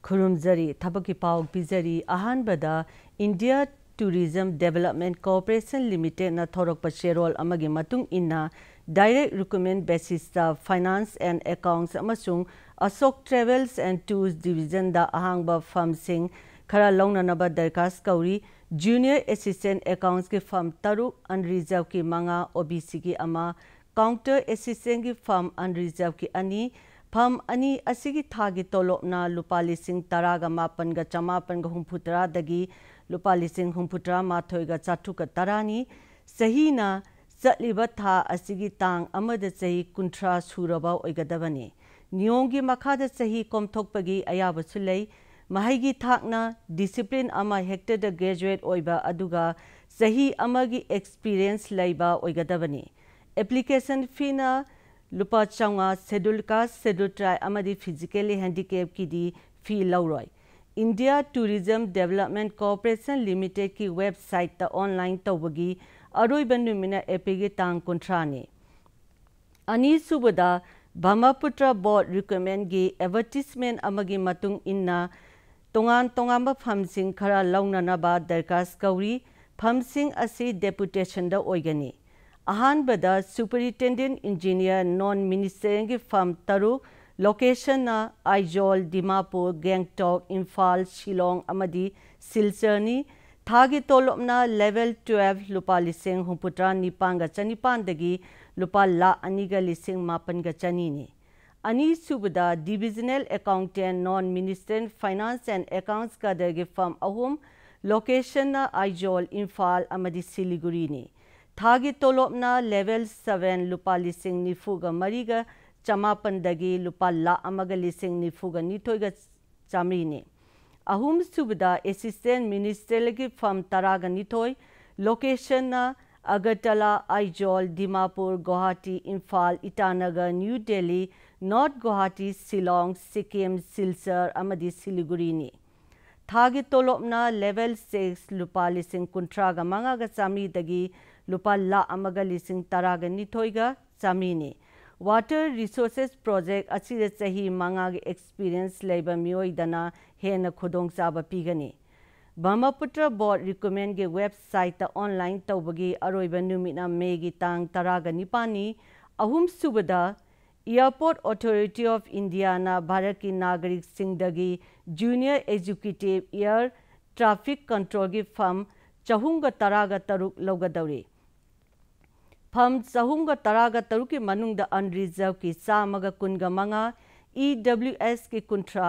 खुरुमजरी थबकी पाव पिजरी अहानबदा India tourism development corporation limited ना थोरक शेरोल अमगी मतुंग इन्ना डायरेक्ट रिकमेंड बेसिस दा फाइनेंस एंड अकाउंट्स अमसुंग Ashok travels and tours division दा अहांगबा फर्म सिंग खरा लौननबा दरखास्त कौरी जूनियर असिस्टेंट अकाउंट्स के फर्म तरुक अनरिजर्व की मंगा ओबीसी की अमा काउंटर असिस्टेंट की फर्म अनरिजर्व की अनी फर्म अनी असिगी थागी तोलोपना लुपा लिसिंग तरागा मापनगा चमापनगा हुंफुतरादगी लुपा लिसिंग हुंफुतरा माथोइगा चाटुका तरानी सहीना चटलिबा था असिगी तांग अमद सही कुंट्रा सुरबा ओइगदबनी नियोंगी मखादा सही कोमथोकपगी अयाबसु लई महैगी थाकना डिसिप्लिन अमा हेक्टर ग्रेजुएट ओइबा अदुगा सही अमगी एक्सपीरियंस लैबा ओइगदबनी एप्लीकेशन फीना लुपा चौंगा शेड्यूल कास्ट शेड्यूल ट्राइब अमदी फिजिकली हैंडीकैप की दी फी लौरॉय India tourism development corporation limited की वेबसाइट ता ऑनलाइन तौबगी अरोइबा नुमिना एपिगे तांग कुंट्राने अनीसुबदा ब्रह्मपुत्र बोर्ड रिकमेंड गी एडवर्टाइजमेंट अमगी मतुंग इन्ना तोंगान फर्मसिंग खरा लौननबा दरखास्त कौरी फर्मसिंग असि डेपुटेशन दा ओइगनी अहानबदा सुपरिटेंडेंट इंजीनियर नॉन मिनिस्टरिंग फर्म तरुक लोकेशन आइजोल दिमापुर गैंगटॉक इम्फाल शिलोंग अमदी सिलचरनी थागी तोलोपना लेवल 12 लुपा लिसिंग हुंपुत्रा निपांगा चनिपांदगी लुपा ला अनिगा लिसिंग मापनगा चनीनी अनी सुबदा divisional accountant non ministerial finance and accounts का दरगे फर्म अहुम लोकेशन आइजोल इम्फाल अमदी सिलीगुड़ी थागी तोलोपना लेवल 7 लुपा लिसिंग निफुगा मरीगा चमापनदगी लुपा ला अमगा लिसिंग निफुगा निथोइगा चामरीने अहुम सुबदा असिस्टेंट मिनिस्टर की फर्म तरागा निथोइ location Agartala Aizawl Dimapur Guwahati Imphal Itanagar new Delhi north Guwahati Shillong Sikkim Silchar अमदी सिलीगुड़ी थागी तोलोपना लेवल 6 लुपा लिसिंग कुंट्रागा मंगागा चामरीदगी लुपा ला अमगा लिसिंग तरागा निथोइगा चामरीने वाटर रिसोर्सेस प्रोजेक्ट असिदा सही मंगागे एक्सपीरियंस लेबा मियोइदना हेना खुदोंग चाबा पीगनी ब्रह्मपुत्र बोर्ड रिकमेंड के वेबसाइट ऑनलाइन तौबगी अरोइबा नुमिना मेगी तांग तरागा निपानी अहुम सुबदा एयरपोर्ट अथॉरिटी ऑफ इंडिया ना भारत की नागरिक सिंगदगी junior executive air traffic control की फर्म चहुंगा तरागा तरुक लौगदौरी फर्म चहुंगा तरागा तरुक की मनुंगदा अनरिजर्व की चामगा कुनगा मंगा EWS की कुंट्रा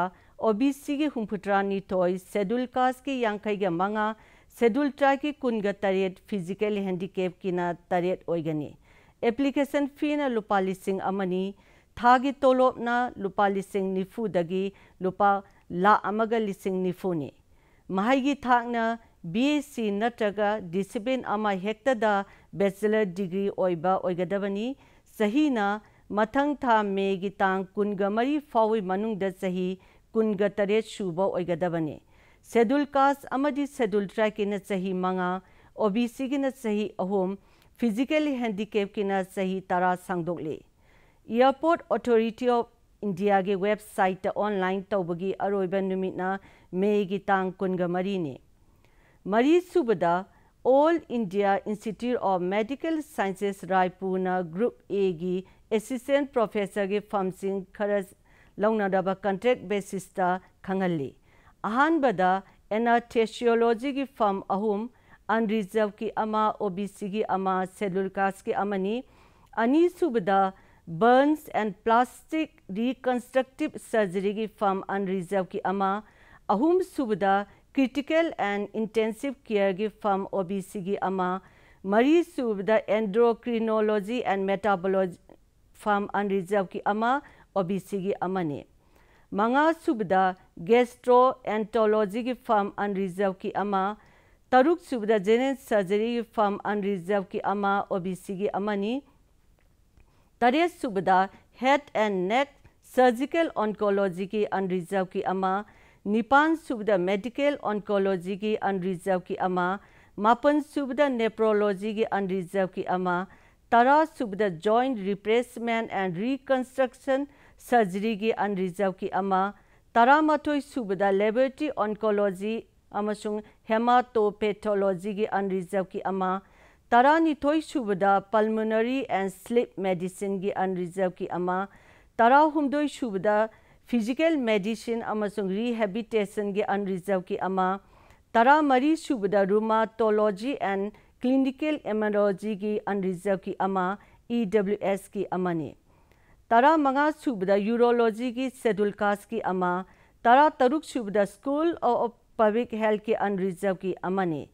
OBC की हुंफुत्रा निथोई शेड्यूल कास्ट की यांखैगा मंगा शेड्यूल ट्राइब की कुनगा तरेट फिजिकल हैंडीकैप की ना तरेट ओइगनी एप्लीकेशन फी ना लुपा लिसिंग अमनी थागी तोलोपना लुपा लिसिंग निफुदगी लुपा ला अमगा लिसिंग निफुनी महैगी थाकना BSc नत्रगा डिसिप्लिन अमा हेक्टदा बैचलर डिग्री ओइबा ओइगदबनी सहीना मथंग था मेगी तांग कुनगा मरी फावी मनुंगदा सही कुनगा तरेट सुबा ओइगदबनी शेड्यूल कास्ट अमदी शेड्यूल ट्राइब की न सही मंगा OBC की न सही अहोम फिजिकली हैंडीकैप की न सही तरा सांगदोकले एयरपोर्ट अथॉरिटी ऑफ इंडिया के वेबसाइट ऑनलाइन तौबगी अरोइबा नुमिना मेगी तांग कुनगा मरीने मरी सुबदा all India institute of medical sciences Raipur group A की असिस्टेंट प्रोफेसर के फर्मसिंग खरस लौनदबा कॉन्ट्रैक्ट बेसिस खंगली अहानबदा एनास्थेसियोलॉजी की फर्म अहुम अनरिजर्व की अमा OBC की अमा शेड्यूल कास्ट की अमनी अनी सुबदा burns and plastic reconstructive surgery की फर्म अनरिजर्व की अमा अहुम सुबदा क्रिटिकल एंड इंटेंसिव केयर की फर्म OBC की अमा मरी सुबदा एंड्रोक्रिनोलॉजी एंड मेटाबोलॉजी फर्म अनरिजर्व की अमा OBC की अमने मंगा सुबदा गैस्ट्रो एंटोलॉजी की फर्म अनरिजर्व की अमा तरुक सुबदा जेनरल सर्जरी की फर्म अनरिजर्व की अमा OBC की अमनी तरेत सुबदा head and neck surgical oncology की अनरिजर्व की अमा निपान सुबदा मेडिकल ऑन्कोलॉजी की अनरिजर्व की अमा मापन सुबदा नेप्रोलॉजी की अनरिजर्व की अमा तरा सुबदा joint replacement and reconstruction surgery की अनरिजर्व की अमा तरामाथोई सुबदा लेबोरेटरी ऑन्कोलॉजी अमसुंग हेमाटोपैथोलॉजी की अनरिजर्व की अमा तरानिथोई सुबदा पल्मोनरी एंड स्लीप मेडिसिन की अनरिजर्व की अमा तराहुमदोई सुबदा फिजिकल मेडिसिन अमसुंग रिहेबिलिटेशन की अनरिजर्व की अमा तरामरी सुबदा रूमाटोलॉजी एंड क्लिनिकल इम्यूनोलॉजी की अनरिजर्व की अमा EWS की अमाने तरा मंगा सुबदा यूरोलॉजी की शेड्यूल कास्ट की अमा तरा तरुक सुबदा स्कूल ऑफ पब्लिक हेल्थ की अनरिजर्व की अमाने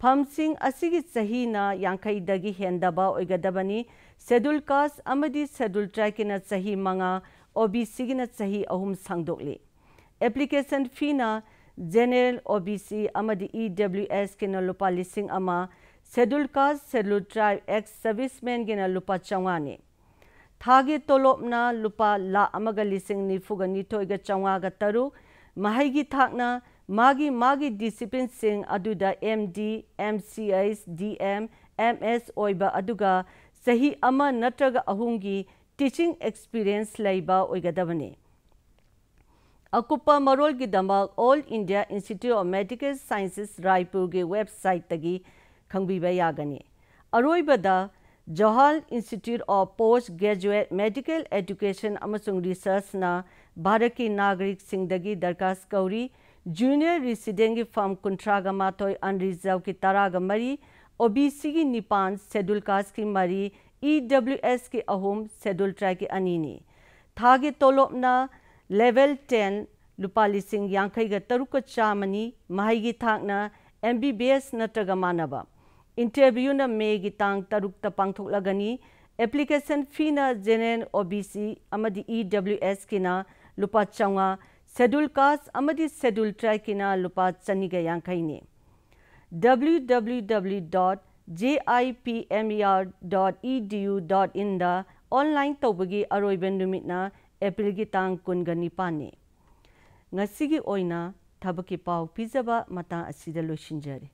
फमसिंग असिगी Sahina यांखैदगी हेंदबा ओइगदबनी schedule caste अमदी schedule tribe की सही मंगा OBC की सही अहुम सांगदोकले एप्लीकेशन फीना जनरल OBC अमदी EWS की लुपा लिसिंग अमा schedule caste scheduled tribe ex serviceman की लुपा 400 थागे तोलोपना लुपा ला अमगा लिसिंग निफुगा निथोइगा 403 महैगी थाकना मागी डिसिप्लिन सिंग अदुदा MD MCS DM MS ओइबा अदुगा सही अमा नत्रगा अहुंगी टीचिंग एक्सपीरियंस लैबा ओइगदबने अकुपा मरोल की दमक all India institute of medical sciences Raipur के वेबसाइट तगी खंगबीबा यागनी अरोइबदा Jawahar institute of post graduate medical education अमसुंग रिसर्च ना भारत की नागरिक सिंगदगी दरखास्त कौरी जूनियर रेसिडेंट की फॉर्म 38 अनरिजर्व की 13 OBC की 9 शेड्यूल कास्ट की 3 EWS की अहुम शेड्यूल ट्राइब की अनीनी थागे तोलोपना लेवल 10 लुपा लिसिंग यांखैगा तरुक चामनी महैगी थाकना MBBS नत्रगा मानबा इंटरव्यू न मे की तांग तरुक पांगथोकलगनी एप्लीकेशन फी न जनरल OBC अमदी EWS की ना लुपा 400 शेड्यूल कास्ट अमदी शेड्यूल ट्राइब की ना लुपा 450 www.jipmer.edu.in दा ऑनलाइन तौबगी अरोइबन नुमितना एप्रिल की तांग 19 ने ngasi gi oina thabaki pau pizaba mata asida loishinjari